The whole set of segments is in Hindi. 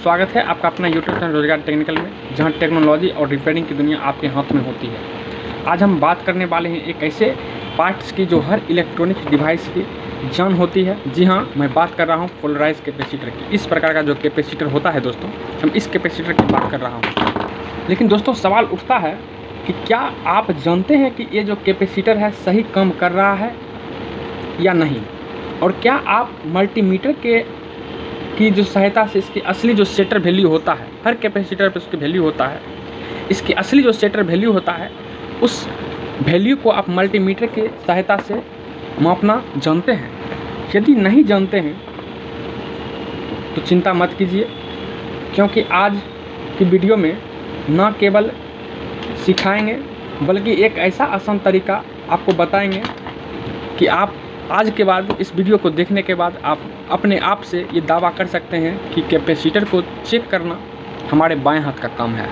स्वागत है आपका अपना यूट्यूब चैनल रोजगार टेक्निकल में, जहां टेक्नोलॉजी और रिपेयरिंग की दुनिया आपके हाथ में होती है। आज हम बात करने वाले हैं एक ऐसे पार्ट्स की जो हर इलेक्ट्रॉनिक डिवाइस की जान होती है। जी हाँ, मैं बात कर रहा हूँ पोलराइज कैपेसिटर की। इस प्रकार का जो कैपेसिटर होता है दोस्तों, हम इस कैपेसिटर की बात कर रहा हूँ। लेकिन दोस्तों सवाल उठता है कि क्या आप जानते हैं कि ये जो कैपेसिटर है सही काम कर रहा है या नहीं, और क्या आप मल्टीमीटर की जो सहायता से इसकी असली जो सेटर वैल्यू होता है, हर कैपेसिटर पे उसकी वैल्यू होता है, इसकी असली जो सेटर वैल्यू होता है उस वैल्यू को आप मल्टीमीटर की सहायता से मापना जानते हैं? यदि नहीं जानते हैं तो चिंता मत कीजिए, क्योंकि आज की वीडियो में न केवल सिखाएंगे बल्कि एक ऐसा आसान तरीका आपको बताएंगे कि आप आज के बाद इस वीडियो को देखने के बाद आप अपने आप से ये दावा कर सकते हैं कि कैपेसिटर को चेक करना हमारे बाएं हाथ का काम है।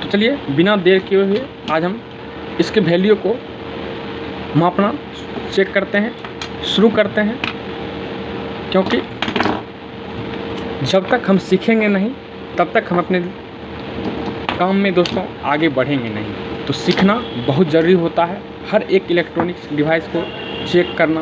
तो चलिए बिना देर किए हुए आज हम इसके वैल्यू को मापना चेक करते हैं, शुरू करते हैं। क्योंकि जब तक हम सीखेंगे नहीं तब तक हम अपने काम में दोस्तों आगे बढ़ेंगे नहीं। तो सीखना बहुत ज़रूरी होता है। हर एक इलेक्ट्रॉनिक्स डिवाइस को चेक करना,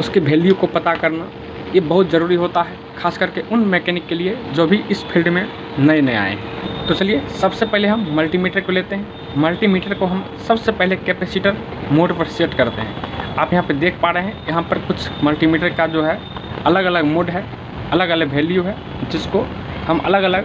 उसके वैल्यू को पता करना, ये बहुत ज़रूरी होता है, खास करके उन मैकेनिक के लिए जो भी इस फील्ड में नए आए हैं। तो चलिए सबसे पहले हम मल्टीमीटर को लेते हैं। मल्टीमीटर को हम सबसे पहले कैपेसिटर मोड पर सेट करते हैं। आप यहाँ पे देख पा रहे हैं, यहाँ पर कुछ मल्टीमीटर का जो है अलग अलग मोड है, अलग अलग वैल्यू है, जिसको हम अलग अलग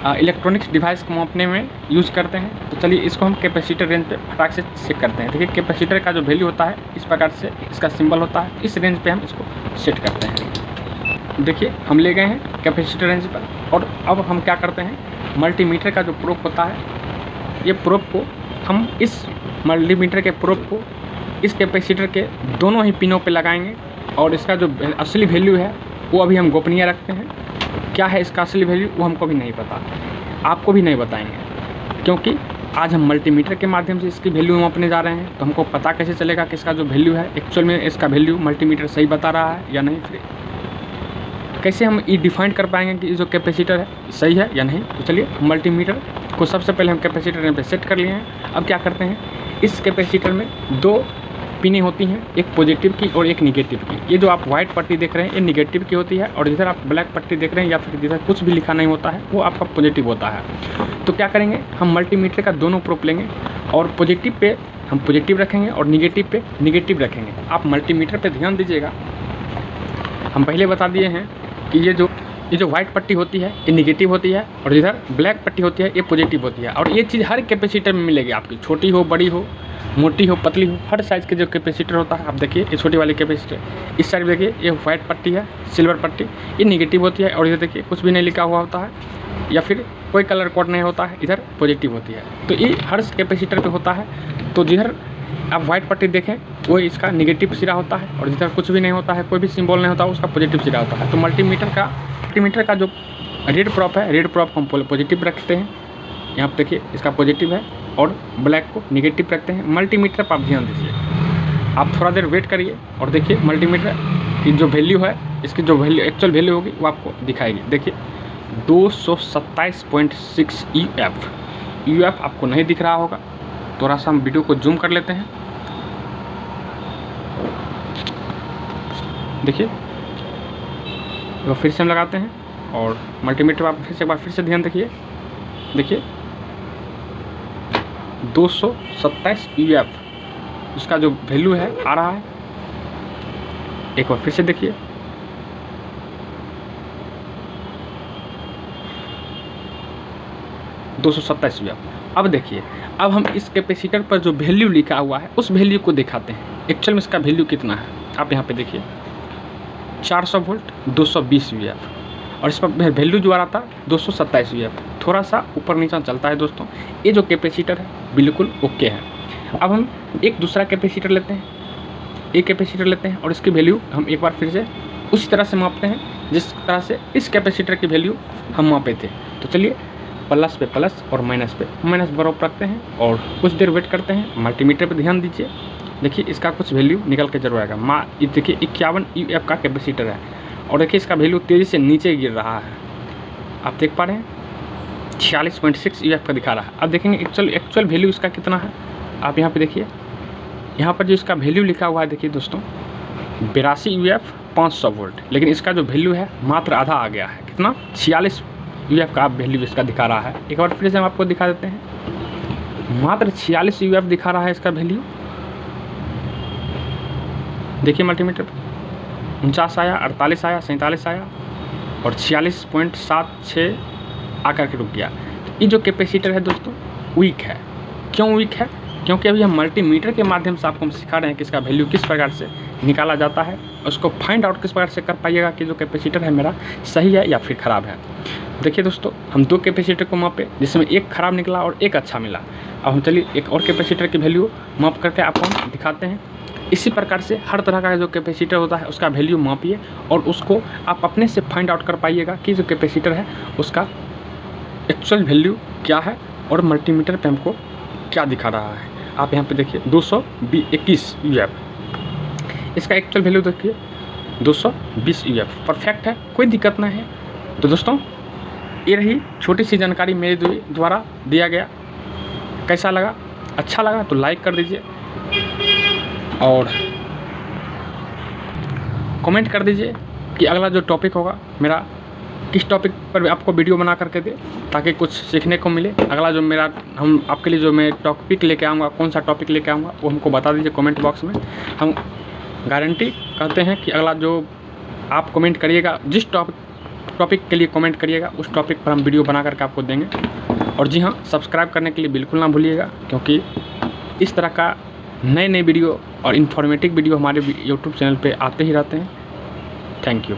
इलेक्ट्रॉनिक्स डिवाइस को मापने में यूज़ करते हैं। तो चलिए इसको हम कैपेसिटर रेंज पे फटाक से चेक करते हैं। देखिए कैपेसिटर का जो वैल्यू होता है इस प्रकार से इसका सिंबल होता है, इस रेंज पे हम इसको सेट करते हैं। देखिए हम ले गए हैं कैपेसिटर रेंज पर, और अब हम क्या करते हैं, मल्टीमीटर का जो प्रोब होता है, ये प्रोब को हम इस मल्टीमीटर के प्रोब को इस कैपेसिटर के दोनों ही पिनों पर लगाएंगे, और इसका जो असली वैल्यू है वो अभी हम गोपनीय रखते हैं। क्या है इसका असली वैल्यू वो हमको भी नहीं पता, आपको भी नहीं बताएंगे, क्योंकि आज हम मल्टीमीटर के माध्यम से इसकी वैल्यू मापने जा रहे हैं। तो हमको पता कैसे चलेगा कि इसका जो वैल्यू है एक्चुअल में इसका वैल्यू मल्टीमीटर सही बता रहा है या नहीं? फिर कैसे हम ये डिफाइन कर पाएंगे कि जो कैपेसिटर है सही है या नहीं? तो चलिए मल्टीमीटर को सबसे पहले हम कैपेसिटर पे सेट कर लिए हैं। अब क्या करते हैं, इस कैपेसिटर में दो पिनें होती हैं, एक पॉजिटिव की और एक निगेटिव की। ये जो आप वाइट पट्टी देख रहे हैं ये निगेटिव की होती है, और जिधर आप ब्लैक पट्टी देख रहे हैं या फिर जिधर कुछ भी लिखा नहीं होता है वो आपका पॉजिटिव होता है। तो क्या करेंगे, हम मल्टीमीटर का दोनों प्रोब लेंगे, और पॉजिटिव पे हम पॉजिटिव रखेंगे और निगेटिव पे निगेटिव रखेंगे। आप मल्टीमीटर पे ध्यान दीजिएगा, हम पहले बता दिए हैं कि ये जो व्हाइट पट्टी होती है ये निगेटिव होती है, और जिधर ब्लैक पट्टी होती है ये पॉजिटिव होती है। और ये चीज़ हर कैपेसिटर में मिलेगी आपकी, छोटी हो, बड़ी हो, मोटी हो, पतली हो, हर साइज़ के जो कैपेसिटर होता है। आप देखिए ये छोटी वाली कैपेसिटर, इस साइड देखिए ये व्हाइट पट्टी है, सिल्वर पट्टी, ये निगेटिव होती है, और इधर देखिए कुछ भी नहीं लिखा हुआ होता है या फिर कोई कलर कोड नहीं होता है, इधर पॉजिटिव होती है। तो ये हर कैपेसिटर पे होता है। तो जिधर आप व्हाइट पट्टी देखें वो इसका निगेटिव सिरा होता है, और जिधर कुछ भी नहीं होता है, कोई भी सिंबल नहीं होता है, उसका पॉजिटिव सिरा होता है। तो मल्टीमीटर का जो रेड प्रोब है, रेड प्रोब को हम पॉजिटिव रखते हैं। यहाँ पर देखिए इसका पॉजिटिव है, और ब्लैक को निगेटिव रखते हैं। मल्टीमीटर पर आप ध्यान दीजिए, आप थोड़ा देर वेट करिए और देखिए मल्टीमीटर की जो वैल्यू है, इसकी जो वैल्यू एक्चुअल वैल्यू होगी वो आपको दिखाएगी। देखिए 227.6 यूएफ आपको नहीं दिख रहा होगा, थोड़ा सा हम वीडियो को जूम कर लेते हैं। देखिए तो फिर से हम लगाते हैं, और मल्टीमीटर आप फिर से एक बार फिर से ध्यान देखिए, देखिए 227 यूएफ उसका जो वैल्यू है आ रहा है। एक बार फिर से देखिए, यूएफ। अब देखिए, अब हम इस कैपेसिटर पर जो वैल्यू लिखा हुआ है उस वैल्यू को दिखाते हैं, एक्चुअल में इसका वैल्यू कितना है। आप यहाँ पे देखिए 400 वोल्ट 220 यूएफ, और इस पर वैल्यू जो आ रहा था 227 यूएफ। थोड़ा सा ऊपर नीचा चलता है दोस्तों। ये जो कैपेसिटर है बिल्कुल ओके है। अब हम एक दूसरा कैपेसिटर लेते हैं, एक कैपेसिटर लेते हैं, और इसकी वैल्यू हम एक बार फिर से उसी तरह से मापते हैं जिस तरह से इस कैपेसिटर की वैल्यू हम मापे थे। तो चलिए प्लस पे प्लस और माइनस पे माइनस बराबर रखते हैं, और कुछ देर वेट करते हैं। मल्टीमीटर पे ध्यान दीजिए, देखिए इसका कुछ वैल्यू निकल के जरूर आएगा। देखिए 51 यूएफ का कैपेसिटर है, और देखिए इसका वैल्यू तेज़ी से नीचे गिर रहा है। आप देख पा रहे हैं 46.6 UF का दिखा रहा है। अब देखेंगे एक्चुअल वैल्यू इसका कितना है। आप यहाँ पे देखिए, यहाँ पर जो इसका वैल्यू लिखा हुआ है देखिए दोस्तों 82 UF 500 वोल्ट, लेकिन इसका जो वैल्यू है मात्र आधा आ गया है। कितना 46 UF का वैल्यू इसका दिखा रहा है। एक बार फिर से हम आपको दिखा देते हैं, मात्र 46 UF दिखा रहा है इसका वैल्यू। देखिए मल्टीमीटर 49 आया, 48 आया, 47 आया और 46.76 आकर के रुक गया। तो ये जो कैपेसिटर है दोस्तों वीक है। क्यों वीक है? क्योंकि अभी हम मल्टीमीटर के माध्यम से आपको हम सिखा रहे हैं कि इसका वैल्यू किस प्रकार से निकाला जाता है, उसको फाइंड आउट किस प्रकार से कर पाइएगा कि जो कैपेसिटर है मेरा सही है या फिर ख़राब है। देखिए दोस्तों, हम 2 कैपेसिटर को मापे जिसमें एक ख़राब निकला और एक अच्छा मिला। अब हम चलिए एक और कैपेसिटर की वैल्यू माप करके आपको हम दिखाते हैं। इसी प्रकार से हर तरह का जो कैपेसिटर होता है उसका वैल्यू मापिए और उसको आप अपने से फाइंड आउट कर पाइएगा कि जो कैपेसिटर है उसका एक्चुअल वैल्यू क्या है और मल्टीमीटर पे हमको क्या दिखा रहा है। आप यहाँ पे देखिए 221 UF, इसका एक्चुअल वैल्यू देखिए 220 UF, परफेक्ट है, कोई दिक्कत नहीं है। तो दोस्तों ये रही छोटी सी जानकारी मेरे द्वारा दिया गया। कैसा लगा? अच्छा लगा तो लाइक कर दीजिए और कमेंट कर दीजिए कि अगला जो टॉपिक होगा मेरा किस टॉपिक पर आपको वीडियो बना करके दे, ताकि कुछ सीखने को मिले। अगला जो मेरा हम आपके लिए जो मैं टॉपिक लेके आऊँगा, कौन सा टॉपिक लेके आऊँगा वो हमको बता दीजिए कमेंट बॉक्स में। हम गारंटी कहते हैं कि अगला जो आप कमेंट करिएगा, जिस टॉपिक के लिए कमेंट करिएगा उस टॉपिक पर हम वीडियो बना करके आपको देंगे। और जी हाँ, सब्सक्राइब करने के लिए बिल्कुल ना भूलिएगा, क्योंकि इस तरह का नए वीडियो और इन्फॉर्मेटिव वीडियो हमारे यूट्यूब चैनल पे आते ही रहते हैं। Thank you.